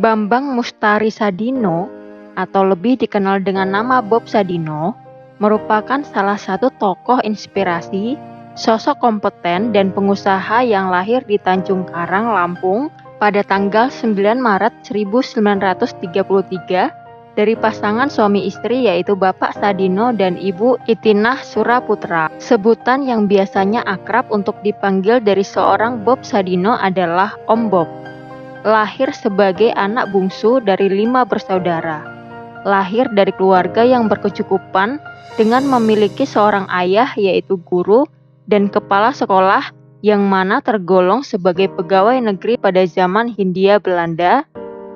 Bambang Mustari Sadino, atau lebih dikenal dengan nama Bob Sadino, merupakan salah satu tokoh inspirasi, sosok kompeten dan pengusaha yang lahir di Tanjung Karang, Lampung pada tanggal 9 Maret 1933 dari pasangan suami istri yaitu Bapak Sadino dan Ibu Itinah Suraputra. Sebutan yang biasanya akrab untuk dipanggil dari seorang Bob Sadino adalah Om Bob. Lahir sebagai anak bungsu dari 5 bersaudara. Lahir dari keluarga yang berkecukupan dengan memiliki seorang ayah yaitu guru dan kepala sekolah yang mana tergolong sebagai pegawai negeri pada zaman Hindia Belanda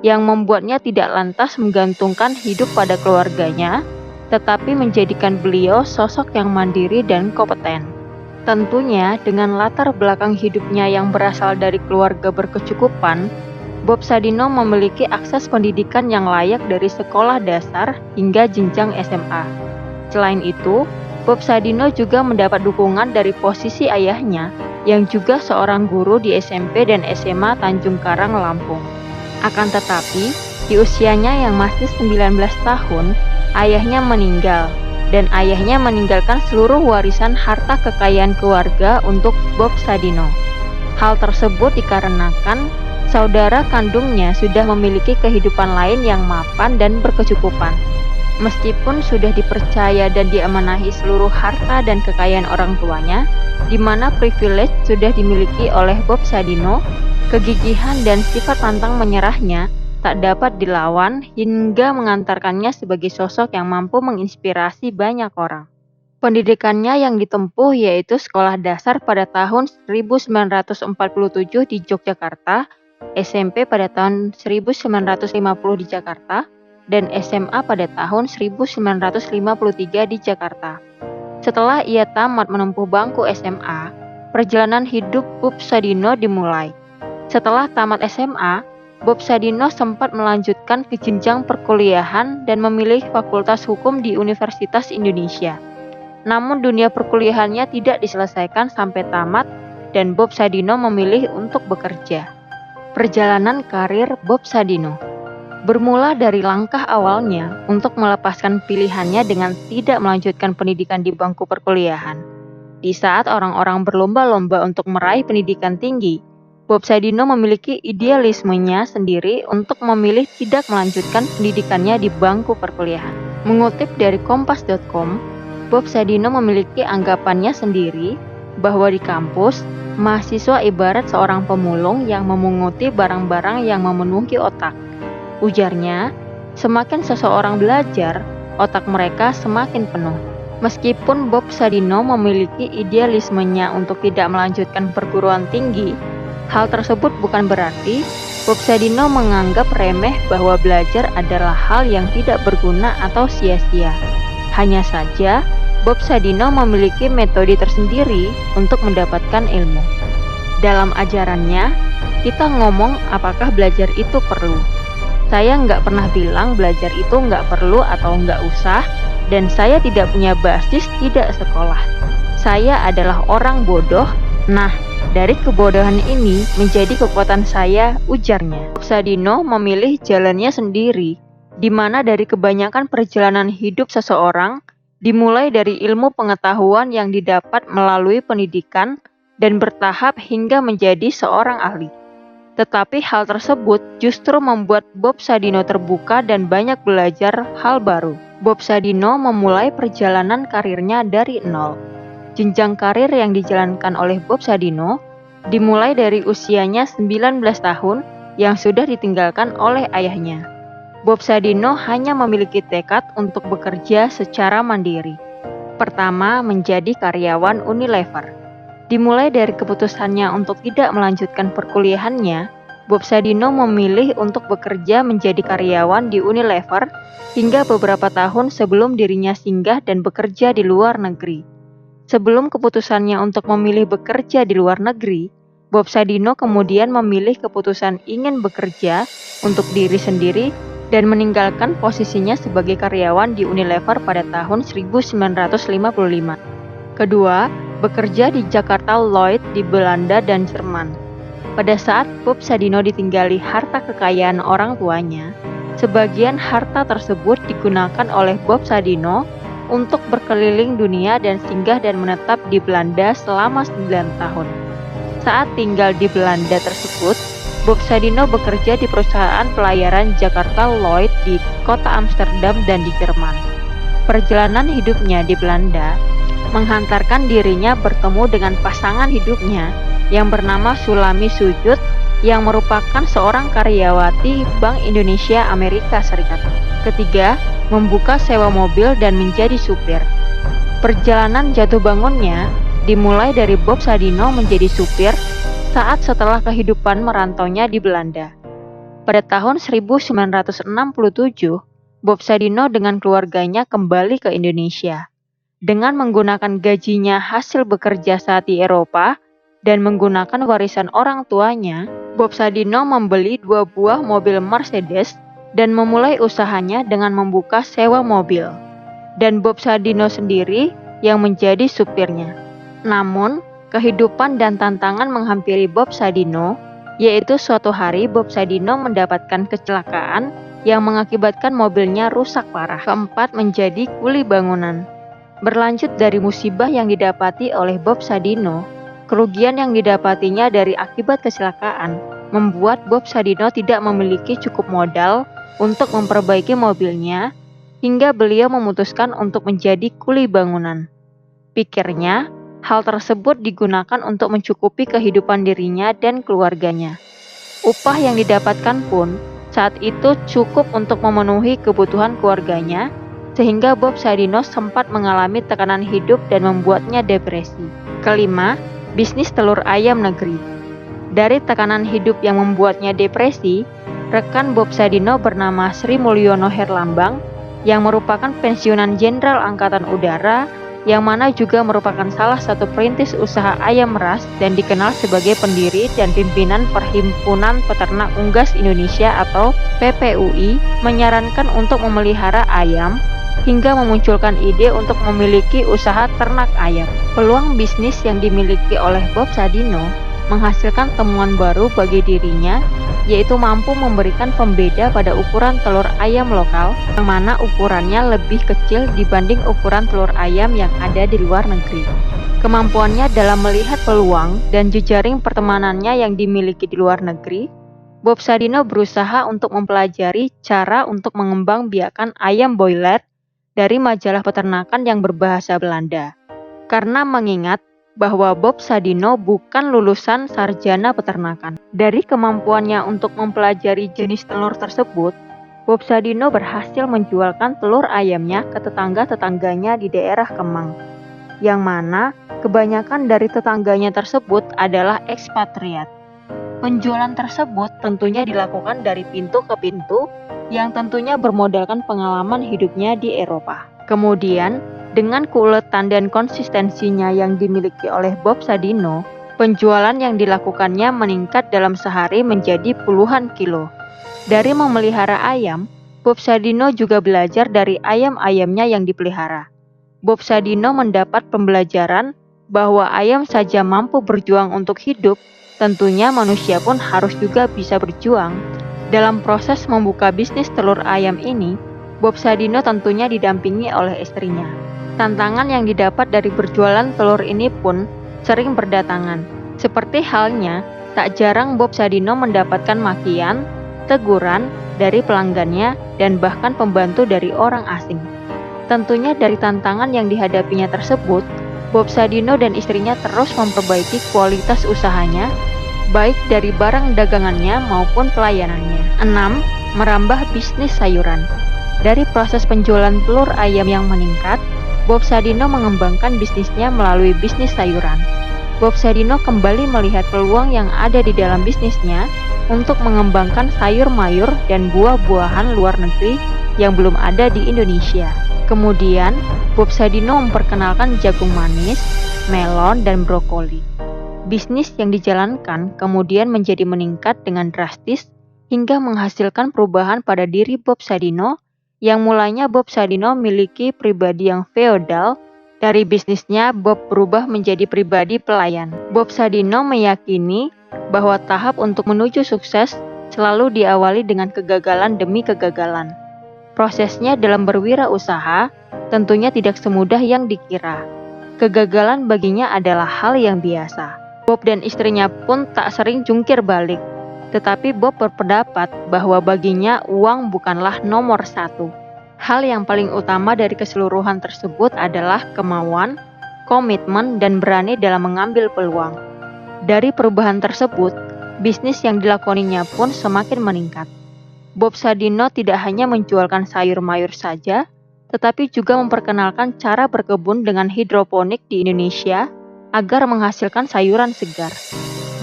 yang membuatnya tidak lantas menggantungkan hidup pada keluarganya, tetapi menjadikan beliau sosok yang mandiri dan kompeten. Tentunya dengan latar belakang hidupnya yang berasal dari keluarga berkecukupan, Bob Sadino memiliki akses pendidikan yang layak dari sekolah dasar hingga jenjang SMA. Selain itu, Bob Sadino juga mendapat dukungan dari posisi ayahnya yang juga seorang guru di SMP dan SMA Tanjung Karang, Lampung. Akan tetapi, di usianya yang masih 19 tahun, ayahnya meninggal dan ayahnya meninggalkan seluruh warisan harta kekayaan keluarga untuk Bob Sadino. Hal tersebut dikarenakan saudara kandungnya sudah memiliki kehidupan lain yang mapan dan berkecukupan. Meskipun sudah dipercaya dan diamanahi seluruh harta dan kekayaan orang tuanya, di mana privilege sudah dimiliki oleh Bob Sadino, kegigihan dan sifat pantang menyerahnya tak dapat dilawan hingga mengantarkannya sebagai sosok yang mampu menginspirasi banyak orang. Pendidikannya yang ditempuh yaitu sekolah dasar pada tahun 1947 di Yogyakarta, SMP pada tahun 1950 di Jakarta, dan SMA pada tahun 1953 di Jakarta. Setelah ia tamat menempuh bangku SMA, perjalanan hidup Bob Sadino dimulai. Setelah tamat SMA, Bob Sadino sempat melanjutkan ke jenjang perkuliahan dan memilih Fakultas Hukum di Universitas Indonesia. Namun dunia perkuliahannya tidak diselesaikan sampai tamat dan Bob Sadino memilih untuk bekerja. Perjalanan karir Bob Sadino bermula dari langkah awalnya untuk melepaskan pilihannya dengan tidak melanjutkan pendidikan di bangku perkuliahan. Di saat orang-orang berlomba-lomba untuk meraih pendidikan tinggi, Bob Sadino memiliki idealismenya sendiri untuk memilih tidak melanjutkan pendidikannya di bangku perkuliahan. Mengutip dari kompas.com, Bob Sadino memiliki anggapannya sendiri bahwa di kampus, mahasiswa ibarat seorang pemulung yang memunguti barang-barang yang memenuhi otak. Ujarnya, semakin seseorang belajar, otak mereka semakin penuh. Meskipun Bob Sadino memiliki idealismenya untuk tidak melanjutkan perguruan tinggi, hal tersebut bukan berarti Bob Sadino menganggap remeh bahwa belajar adalah hal yang tidak berguna atau sia-sia. Hanya saja, Bob Sadino memiliki metode tersendiri untuk mendapatkan ilmu. Dalam ajarannya, kita ngomong apakah belajar itu perlu. Saya nggak pernah bilang belajar itu nggak perlu atau nggak usah, dan saya tidak punya basis tidak sekolah. Saya adalah orang bodoh, nah dari kebodohan ini menjadi kekuatan saya, ujarnya. Bob Sadino memilih jalannya sendiri, di mana dari kebanyakan perjalanan hidup seseorang, dimulai dari ilmu pengetahuan yang didapat melalui pendidikan dan bertahap hingga menjadi seorang ahli. Tetapi hal tersebut justru membuat Bob Sadino terbuka dan banyak belajar hal baru. Bob Sadino memulai perjalanan karirnya dari nol. Jenjang karir yang dijalankan oleh Bob Sadino dimulai dari usianya 19 tahun yang sudah ditinggalkan oleh ayahnya. Bob Sadino hanya memiliki tekad untuk bekerja secara mandiri. Pertama, menjadi karyawan Unilever. Dimulai dari keputusannya untuk tidak melanjutkan perkuliahannya, Bob Sadino memilih untuk bekerja menjadi karyawan di Unilever hingga beberapa tahun sebelum dirinya singgah dan bekerja di luar negeri. Sebelum keputusannya untuk memilih bekerja di luar negeri, Bob Sadino kemudian memilih keputusan ingin bekerja untuk diri sendiri dan meninggalkan posisinya sebagai karyawan di Unilever pada tahun 1955. Kedua, bekerja di Jakarta Lloyd di Belanda dan Jerman. Pada saat Bob Sadino ditinggali harta kekayaan orang tuanya, sebagian harta tersebut digunakan oleh Bob Sadino untuk berkeliling dunia dan singgah dan menetap di Belanda selama 9 tahun. Saat tinggal di Belanda tersebut, Bob Sadino bekerja di perusahaan pelayaran Jakarta Lloyd di kota Amsterdam dan di Jerman. Perjalanan hidupnya di Belanda menghantarkan dirinya bertemu dengan pasangan hidupnya yang bernama Sulami Sujud yang merupakan seorang karyawati Bank Indonesia Amerika Serikat. Ketiga, membuka sewa mobil dan menjadi supir. Perjalanan jatuh bangunnya dimulai dari Bob Sadino menjadi supir saat setelah kehidupan merantaunya di Belanda. Pada tahun 1967, Bob Sadino dengan keluarganya kembali ke Indonesia. Dengan menggunakan gajinya hasil bekerja saat di Eropa dan menggunakan warisan orang tuanya, Bob Sadino membeli 2 buah mobil Mercedes dan memulai usahanya dengan membuka sewa mobil. Dan Bob Sadino sendiri yang menjadi supirnya. Namun, kehidupan dan tantangan menghampiri Bob Sadino, yaitu suatu hari Bob Sadino mendapatkan kecelakaan yang mengakibatkan mobilnya rusak parah. Keempat, menjadi kuli bangunan. Berlanjut dari musibah yang didapati oleh Bob Sadino, kerugian yang didapatinya dari akibat kecelakaan membuat Bob Sadino tidak memiliki cukup modal untuk memperbaiki mobilnya, hingga beliau memutuskan untuk menjadi kuli bangunan. Pikirnya, hal tersebut digunakan untuk mencukupi kehidupan dirinya dan keluarganya. Upah yang didapatkan pun saat itu cukup untuk memenuhi kebutuhan keluarganya, sehingga Bob Sadino sempat mengalami tekanan hidup dan membuatnya depresi. Kelima, bisnis telur ayam negeri. Dari tekanan hidup yang membuatnya depresi, rekan Bob Sadino bernama Sri Mulyono Herlambang yang merupakan pensiunan Jenderal Angkatan Udara, yang mana juga merupakan salah satu perintis usaha ayam ras dan dikenal sebagai pendiri dan pimpinan Perhimpunan Peternak Unggas Indonesia atau PPUI, menyarankan untuk memelihara ayam hingga memunculkan ide untuk memiliki usaha ternak ayam. Peluang bisnis yang dimiliki oleh Bob Sadino menghasilkan temuan baru bagi dirinya, yaitu mampu memberikan pembeda pada ukuran telur ayam lokal, yang mana ukurannya lebih kecil dibanding ukuran telur ayam yang ada di luar negeri. Kemampuannya dalam melihat peluang dan jejaring pertemanannya yang dimiliki di luar negeri, Bob Sadino berusaha untuk mempelajari cara untuk mengembangbiakan ayam broiler dari majalah peternakan yang berbahasa Belanda. Karena mengingat bahwa Bob Sadino bukan lulusan sarjana peternakan. Dari kemampuannya untuk mempelajari jenis telur tersebut, Bob Sadino berhasil menjualkan telur ayamnya ke tetangga-tetangganya di daerah Kemang, yang mana kebanyakan dari tetangganya tersebut adalah ekspatriat. Penjualan tersebut tentunya dilakukan dari pintu ke pintu, yang tentunya bermodalkan pengalaman hidupnya di Eropa. Kemudian, dengan keuletan dan konsistensinya yang dimiliki oleh Bob Sadino, penjualan yang dilakukannya meningkat dalam sehari menjadi puluhan kilo. Dari memelihara ayam, Bob Sadino juga belajar dari ayam-ayamnya yang dipelihara. Bob Sadino mendapat pembelajaran bahwa ayam saja mampu berjuang untuk hidup, tentunya manusia pun harus juga bisa berjuang. Dalam proses membuka bisnis telur ayam ini, Bob Sadino tentunya didampingi oleh istrinya. Tantangan yang didapat dari berjualan telur ini pun sering berdatangan. Seperti halnya, tak jarang Bob Sadino mendapatkan makian, teguran dari pelanggannya, dan bahkan pembantu dari orang asing. Tentunya dari tantangan yang dihadapinya tersebut, Bob Sadino dan istrinya terus memperbaiki kualitas usahanya, baik dari barang dagangannya maupun pelayanannya. 6. Merambah bisnis sayuran. Dari proses penjualan telur ayam yang meningkat, Bob Sadino mengembangkan bisnisnya melalui bisnis sayuran. Bob Sadino kembali melihat peluang yang ada di dalam bisnisnya untuk mengembangkan sayur mayur dan buah-buahan luar negeri yang belum ada di Indonesia. Kemudian, Bob Sadino memperkenalkan jagung manis, melon, dan brokoli. Bisnis yang dijalankan kemudian menjadi meningkat dengan drastis hingga menghasilkan perubahan pada diri Bob Sadino, yang mulanya Bob Sadino miliki pribadi yang feodal. Dari bisnisnya, Bob berubah menjadi pribadi pelayan. Bob Sadino meyakini bahwa tahap untuk menuju sukses selalu diawali dengan kegagalan demi kegagalan. Prosesnya dalam berwirausaha tentunya tidak semudah yang dikira. Kegagalan baginya adalah hal yang biasa. Bob dan istrinya pun tak sering jungkir balik. Tetapi Bob berpendapat bahwa baginya uang bukanlah nomor satu. Hal yang paling utama dari keseluruhan tersebut adalah kemauan, komitmen, dan berani dalam mengambil peluang. Dari perubahan tersebut, bisnis yang dilakoninya pun semakin meningkat. Bob Sadino tidak hanya menjualkan sayur mayur saja, tetapi juga memperkenalkan cara berkebun dengan hidroponik di Indonesia agar menghasilkan sayuran segar.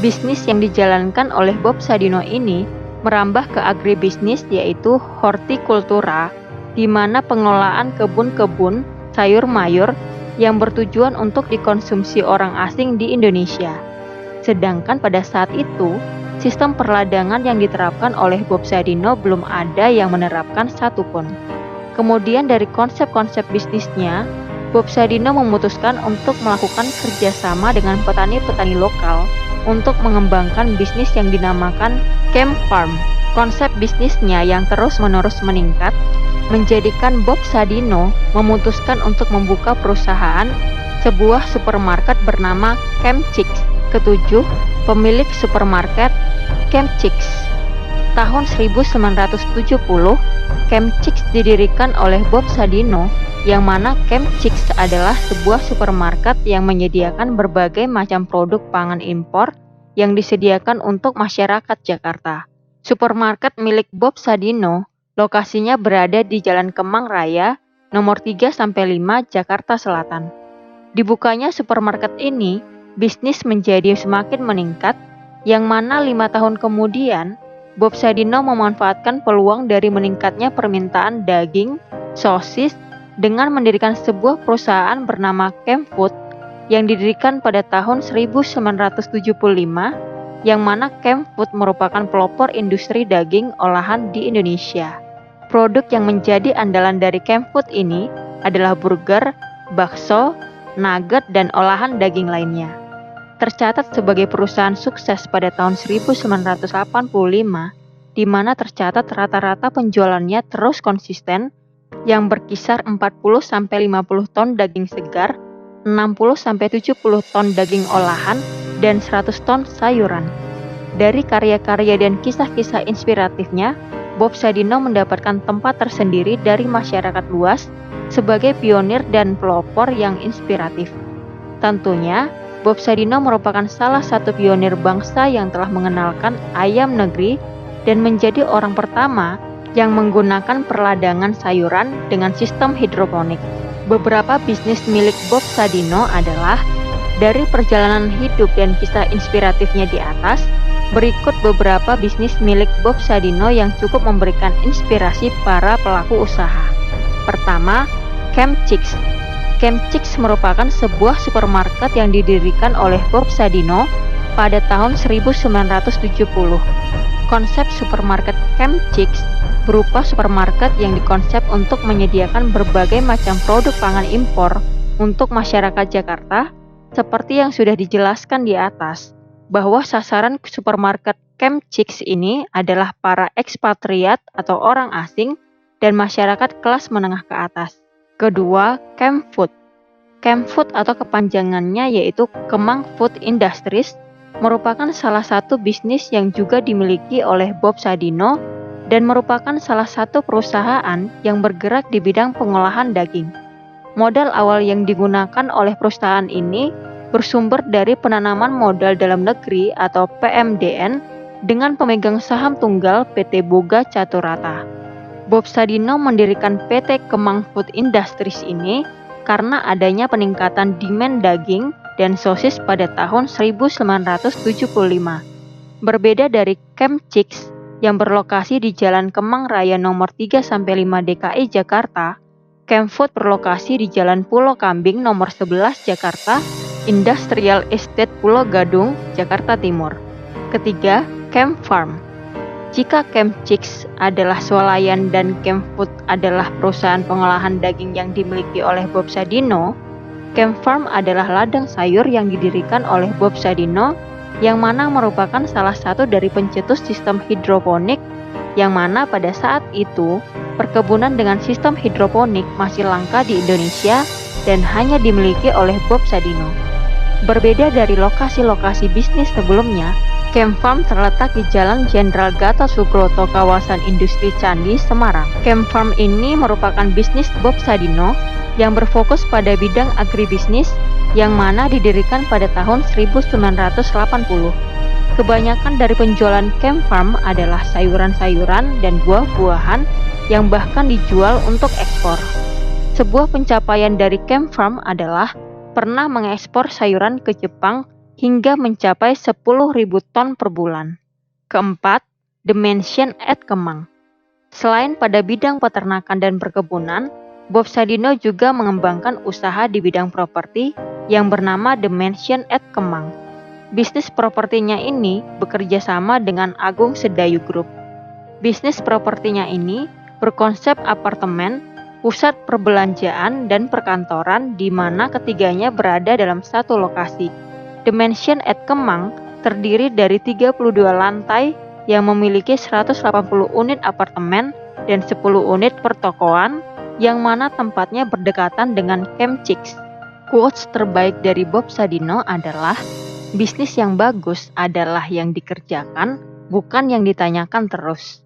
Bisnis yang dijalankan oleh Bob Sadino ini merambah ke agribisnis, yaitu hortikultura, di mana pengelolaan kebun-kebun sayur mayur yang bertujuan untuk dikonsumsi orang asing di Indonesia. Sedangkan pada saat itu, sistem perladangan yang diterapkan oleh Bob Sadino belum ada yang menerapkan satupun. Kemudian dari konsep-konsep bisnisnya, Bob Sadino memutuskan untuk melakukan kerjasama dengan petani-petani lokal untuk mengembangkan bisnis yang dinamakan Camp Farm. Konsep bisnisnya yang terus-menerus meningkat menjadikan Bob Sadino memutuskan untuk membuka perusahaan sebuah supermarket bernama Camp Chicks. Ketujuh, pemilik supermarket Camp Chicks. Tahun 1970, Camp Chicks didirikan oleh Bob Sadino, yang mana Camp Chicks adalah sebuah supermarket yang menyediakan berbagai macam produk pangan impor yang disediakan untuk masyarakat Jakarta. Supermarket milik Bob Sadino lokasinya berada di Jalan Kemang Raya, nomor 3-5, Jakarta Selatan. Dibukanya supermarket ini, bisnis menjadi semakin meningkat, yang mana 5 tahun kemudian, Bob Sadino memanfaatkan peluang dari meningkatnya permintaan daging, sosis, dengan mendirikan sebuah perusahaan bernama Camp Food yang didirikan pada tahun 1975, yang mana Camp Food merupakan pelopor industri daging olahan di Indonesia. Produk yang menjadi andalan dari Camp Food ini adalah burger, bakso, nugget, dan olahan daging lainnya. Tercatat sebagai perusahaan sukses pada tahun 1985, di mana tercatat rata-rata penjualannya terus konsisten, yang berkisar 40-50 ton daging segar, 60-70 ton daging olahan, dan 100 ton sayuran. Dari karya-karya dan kisah-kisah inspiratifnya, Bob Sadino mendapatkan tempat tersendiri dari masyarakat luas sebagai pionir dan pelopor yang inspiratif. Tentunya, Bob Sadino merupakan salah satu pionir bangsa yang telah mengenalkan ayam negeri dan menjadi orang pertama yang menggunakan perladangan sayuran dengan sistem hidroponik. Beberapa bisnis milik Bob Sadino adalah dari perjalanan hidup dan kisah inspiratifnya di atas. Berikut beberapa bisnis milik Bob Sadino yang cukup memberikan inspirasi para pelaku usaha. Pertama, Camp Chicks. Camp Chicks merupakan sebuah supermarket yang didirikan oleh Bob Sadino pada tahun 1970. Konsep supermarket Camp Chicks berupa supermarket yang dikonsep untuk menyediakan berbagai macam produk pangan impor untuk masyarakat Jakarta, seperti yang sudah dijelaskan di atas, bahwa sasaran supermarket Camp Chicks ini adalah para ekspatriat atau orang asing dan masyarakat kelas menengah ke atas. Kedua, Camp Food. Camp Food atau kepanjangannya yaitu Kemang Food Industries merupakan salah satu bisnis yang juga dimiliki oleh Bob Sadino dan merupakan salah satu perusahaan yang bergerak di bidang pengolahan daging. Modal awal yang digunakan oleh perusahaan ini bersumber dari penanaman modal dalam negeri atau PMDN dengan pemegang saham tunggal PT Boga Caturata. Bob Sadino mendirikan PT Kemang Food Industries ini karena adanya peningkatan demand daging dan sosis pada tahun 1975. Berbeda dari Camp Chicks yang berlokasi di Jalan Kemang Raya nomor 3-5 DKI Jakarta, Camp Food berlokasi di Jalan Pulau Kambing nomor 11 Jakarta, Industrial Estate Pulau Gadung, Jakarta Timur. Ketiga, Camp Farm. Jika Camp Chicks adalah swalayan dan Camp Food adalah perusahaan pengolahan daging yang dimiliki oleh Bob Sadino, Camp Farm adalah ladang sayur yang didirikan oleh Bob Sadino yang mana merupakan salah satu dari pencetus sistem hidroponik, yang mana pada saat itu perkebunan dengan sistem hidroponik masih langka di Indonesia dan hanya dimiliki oleh Bob Sadino. Berbeda dari lokasi-lokasi bisnis sebelumnya, Camp Farm terletak di Jalan Jenderal Gatot Subroto, kawasan Industri Candi, Semarang. Camp Farm ini merupakan bisnis Bob Sadino yang berfokus pada bidang agribisnis, yang mana didirikan pada tahun 1980. Kebanyakan dari penjualan Camp Farm adalah sayuran-sayuran dan buah-buahan yang bahkan dijual untuk ekspor. Sebuah pencapaian dari Camp Farm adalah pernah mengekspor sayuran ke Jepang hingga mencapai 10.000 ton per bulan. Keempat, The Mansion at Kemang. Selain pada bidang peternakan dan perkebunan, Bob Sadino juga mengembangkan usaha di bidang properti yang bernama The Mansion at Kemang. Bisnis propertinya ini bekerja sama dengan Agung Sedayu Group. Bisnis propertinya ini berkonsep apartemen, pusat perbelanjaan, dan perkantoran di mana ketiganya berada dalam satu lokasi. The Mansion at Kemang terdiri dari 32 lantai yang memiliki 180 unit apartemen dan 10 unit pertokoan, yang mana tempatnya berdekatan dengan Camp Chicks. Quotes terbaik dari Bob Sadino adalah, bisnis yang bagus adalah yang dikerjakan, bukan yang ditanyakan terus.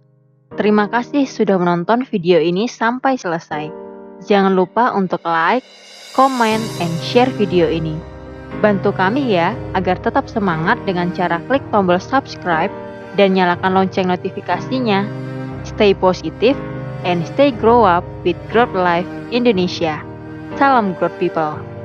Terima kasih sudah menonton video ini sampai selesai. Jangan lupa untuk like, comment, and share video ini. Bantu kami ya agar tetap semangat dengan cara klik tombol subscribe dan nyalakan lonceng notifikasinya. Stay positive and stay grow up with Growth Life Indonesia. Salam Growth People.